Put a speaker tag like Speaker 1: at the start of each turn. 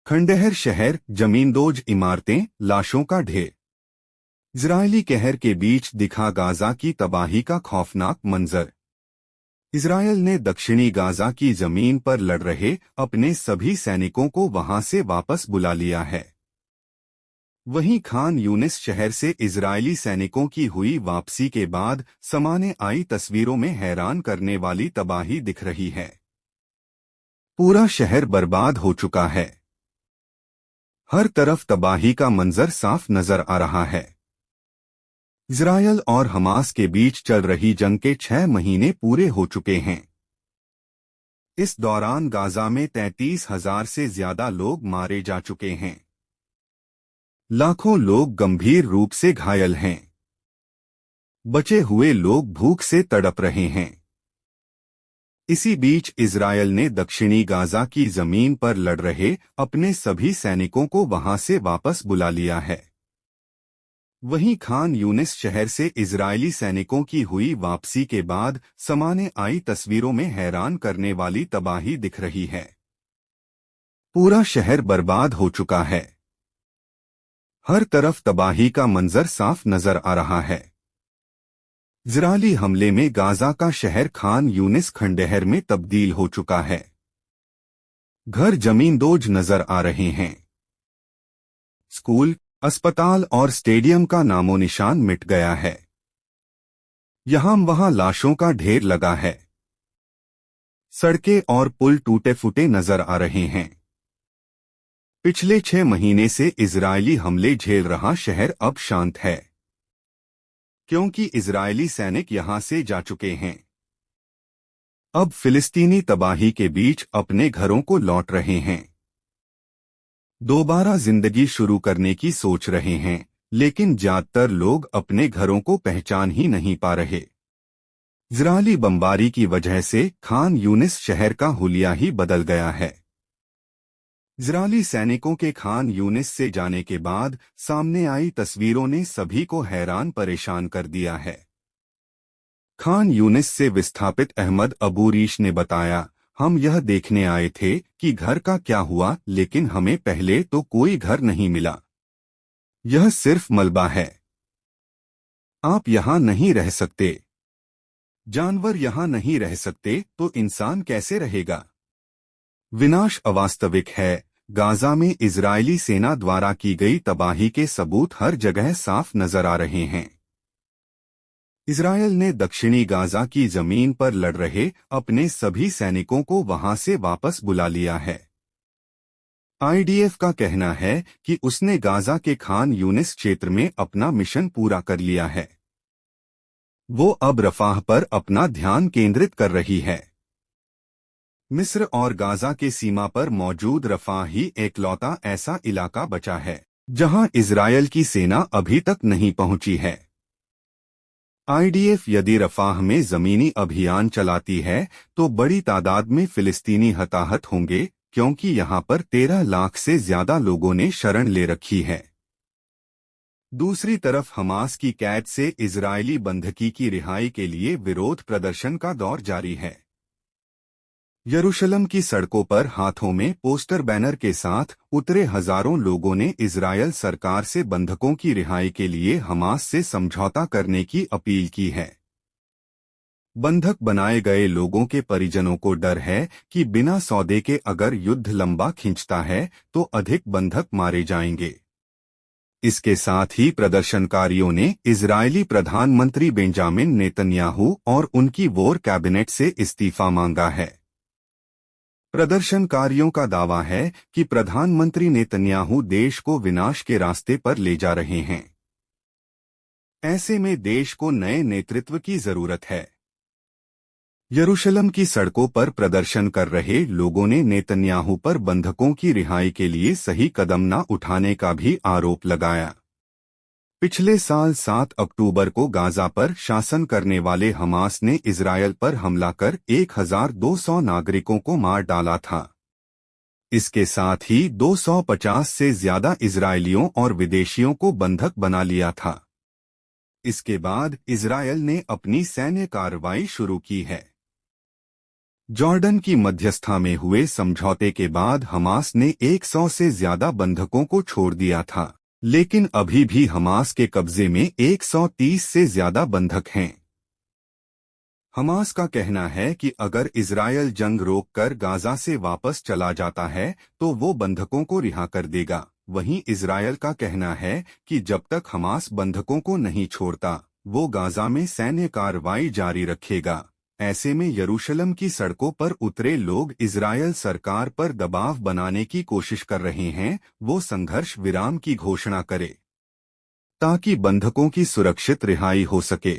Speaker 1: खंडहर शहर, जमींदोज इमारतें, लाशों का ढेर। इजरायली कहर के बीच दिखा गाजा की तबाही का खौफनाक मंजर। इजरायल ने दक्षिणी गाजा की जमीन पर लड़ रहे अपने सभी सैनिकों को वहां से वापस बुला लिया है। वहीं खान यूनिस शहर से इजरायली सैनिकों की हुई वापसी के बाद सामने आई तस्वीरों में हैरान करने वाली तबाही दिख रही है। पूरा शहर बर्बाद हो चुका है। हर तरफ तबाही का मंजर साफ नजर आ रहा है। इजरायल और हमास के बीच चल रही जंग के 6 महीने पूरे हो चुके हैं। इस दौरान गाजा में 33,000 से ज्यादा लोग मारे जा चुके हैं। लाखों लोग गंभीर रूप से घायल हैं। बचे हुए लोग भूख से तड़प रहे हैं। इसी बीच इजरायल ने दक्षिणी गाजा की जमीन पर लड़ रहे अपने सभी सैनिकों को वहां से वापस बुला लिया है। वहीं खान यूनिस शहर से इजरायली सैनिकों की हुई वापसी के बाद सामने आई तस्वीरों में हैरान करने वाली तबाही दिख रही है। पूरा शहर बर्बाद हो चुका है। हर तरफ तबाही का मंजर साफ नजर आ रहा है। इजरायली हमले में गाजा का शहर खान यूनिस खंडहर में तब्दील हो चुका है। घर जमींदोज नजर आ रहे हैं। स्कूल, अस्पताल और स्टेडियम का नामो निशान मिट गया है। यहां वहां लाशों का ढेर लगा है। सड़कें और पुल टूटे फूटे नजर आ रहे हैं। पिछले 6 महीने से इजरायली हमले झेल रहा शहर अब शांत है, क्योंकि इजरायली सैनिक यहां से जा चुके हैं। अब फिलिस्तीनी तबाही के बीच अपने घरों को लौट रहे हैं। दोबारा जिंदगी शुरू करने की सोच रहे हैं, लेकिन ज्यादातर लोग अपने घरों को पहचान ही नहीं पा रहे। इजरायली बमबारी की वजह से खान यूनिस शहर का हुलिया ही बदल गया है। इजरायली सैनिकों के खान यूनिस से जाने के बाद सामने आई तस्वीरों ने सभी को हैरान परेशान कर दिया है। खान यूनिस से विस्थापित अहमद अबू रीश ने बताया, हम यह देखने आए थे कि घर का क्या हुआ, लेकिन हमें पहले तो कोई घर नहीं मिला। यह सिर्फ मलबा है। आप यहाँ नहीं रह सकते। जानवर यहाँ नहीं रह सकते तो इंसान कैसे रहेगा? विनाश अवास्तविक है। गाजा में इजरायली सेना द्वारा की गई तबाही के सबूत हर जगह साफ नजर आ रहे हैं। इजरायल ने दक्षिणी गाजा की जमीन पर लड़ रहे अपने सभी सैनिकों को वहां से वापस बुला लिया है। आईडीएफ का कहना है कि उसने गाजा के खान यूनिस क्षेत्र में अपना मिशन पूरा कर लिया है। वो अब रफाह पर अपना ध्यान केंद्रित कर रही है। मिस्र और गाजा के सीमा पर मौजूद रफाह ही एकलौता ऐसा इलाका बचा है जहां इजरायल की सेना अभी तक नहीं पहुंची है। आईडीएफ यदि रफाह में जमीनी अभियान चलाती है तो बड़ी तादाद में फिलिस्तीनी हताहत होंगे, क्योंकि यहां पर 13 लाख से ज्यादा लोगों ने शरण ले रखी है। दूसरी तरफ हमास की कैद से इजरायली बंधकी की रिहाई के लिए विरोध प्रदर्शन का दौर जारी है। यरूशलेम की सड़कों पर हाथों में पोस्टर बैनर के साथ उतरे हजारों लोगों ने इजरायल सरकार से बंधकों की रिहाई के लिए हमास से समझौता करने की अपील की है। बंधक बनाए गए लोगों के परिजनों को डर है कि बिना सौदे के अगर युद्ध लंबा खिंचता है तो अधिक बंधक मारे जाएंगे। इसके साथ ही प्रदर्शनकारियों ने इजरायली प्रधानमंत्री बेंजामिन नेतन्याहू और उनकी वोर कैबिनेट से इस्तीफा मांगा है। प्रदर्शनकारियों का दावा है कि प्रधानमंत्री नेतन्याहू देश को विनाश के रास्ते पर ले जा रहे हैं। ऐसे में देश को नए नेतृत्व की जरूरत है। यरूशलेम की सड़कों पर प्रदर्शन कर रहे लोगों ने नेतन्याहू पर बंधकों की रिहाई के लिए सही कदम न उठाने का भी आरोप लगाया। पिछले साल 7 अक्टूबर को गाजा पर शासन करने वाले हमास ने इजरायल पर हमला कर 1200 नागरिकों को मार डाला था। इसके साथ ही 250 से ज्यादा इजरायलियों और विदेशियों को बंधक बना लिया था। इसके बाद इजरायल ने अपनी सैन्य कार्रवाई शुरू की है। जॉर्डन की मध्यस्थता में हुए समझौते के बाद हमास ने 100 से ज्यादा बंधकों को छोड़ दिया था, लेकिन अभी भी हमास के कब्जे में 130 से ज्यादा बंधक हैं। हमास का कहना है कि अगर इजरायल जंग रोककर गाजा से वापस चला जाता है तो वो बंधकों को रिहा कर देगा। वहीं इजरायल का कहना है कि जब तक हमास बंधकों को नहीं छोड़ता वो गाजा में सैन्य कार्रवाई जारी रखेगा। ऐसे में यरूशलेम की सड़कों पर उतरे लोग इजरायल सरकार पर दबाव बनाने की कोशिश कर रहे हैं, वो संघर्ष विराम की घोषणा करे ताकि बंधकों की सुरक्षित रिहाई हो सके।